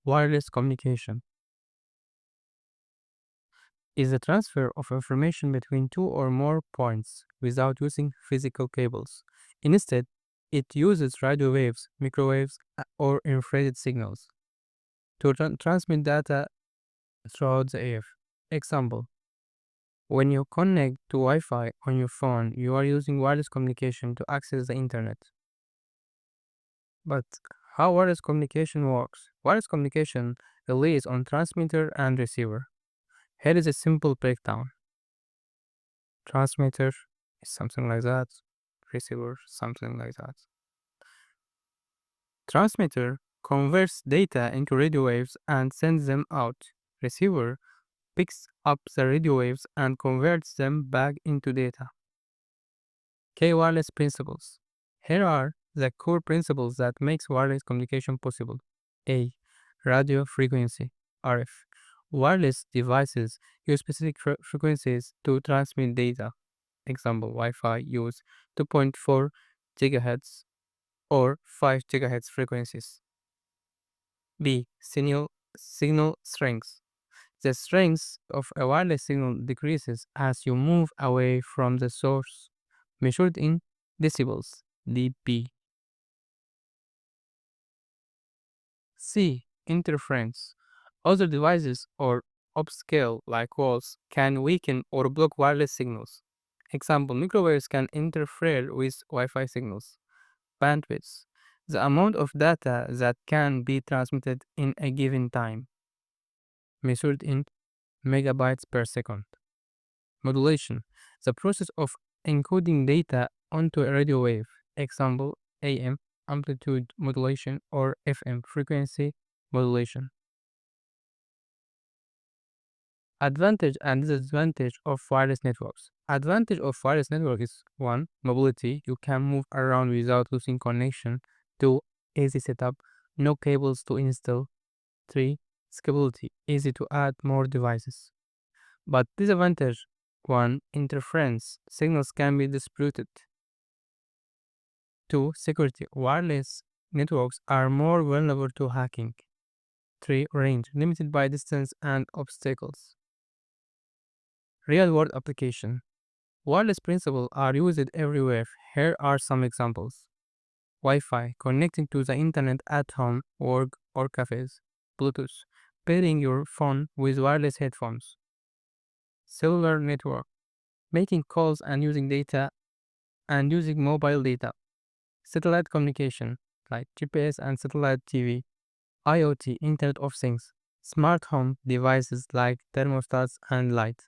Wireless communication is the transfer of information between two or more points without using physical cables. Instead, it uses radio waves, microwaves, or infrared signals to transmit data throughout the air. Example: when you connect to Wi Fi on your phone, you are using wireless communication to access the internet. But how wireless communication works? Wireless communication relies on transmitter and receiver. Here is a simple breakdown. Transmitter is something like that, receiver something like that. Transmitter converts data into radio waves and sends them out. Receiver picks up the radio waves and converts them back into data. Wireless principles. Here are the core principles that makes wireless communication possible. A. Radio frequency RF. Wireless devices use specific frequencies to transmit data. Example: Wi-Fi use 2.4 GHz or 5 GHz frequencies. B. Signal strength. The strength of a wireless signal decreases as you move away from the source, measured in decibels dB. C. Interference. Other devices or upscale like walls can weaken or block wireless signals. Example: microwaves can interfere with Wi-Fi signals. Bandwidth. The amount of data that can be transmitted in a given time, measured in megabytes per second. Modulation. The process of encoding data onto a radio wave. Example: AM amplitude modulation or FM frequency modulation. Advantage and disadvantage of wireless networks. Advantage of wireless network is 1. Mobility. You can move around without losing connection. 2. Easy setup. No cables to install. 3. Scalability. Easy to add more devices. But disadvantage 1. Interference. Signals can be disputed. 2. Security. Wireless networks are more vulnerable to hacking. 3. Range. Limited by distance and obstacles. Real-world application. Wireless principles are used everywhere. Here are some examples. Wi-Fi, connecting to the internet at home, work, or cafes. Bluetooth, pairing your phone with wireless headphones. Cellular network, making calls and using data and using mobile data. Satellite communication, like GPS and satellite TV. IoT, Internet of Things. Smart home devices like thermostats and lights.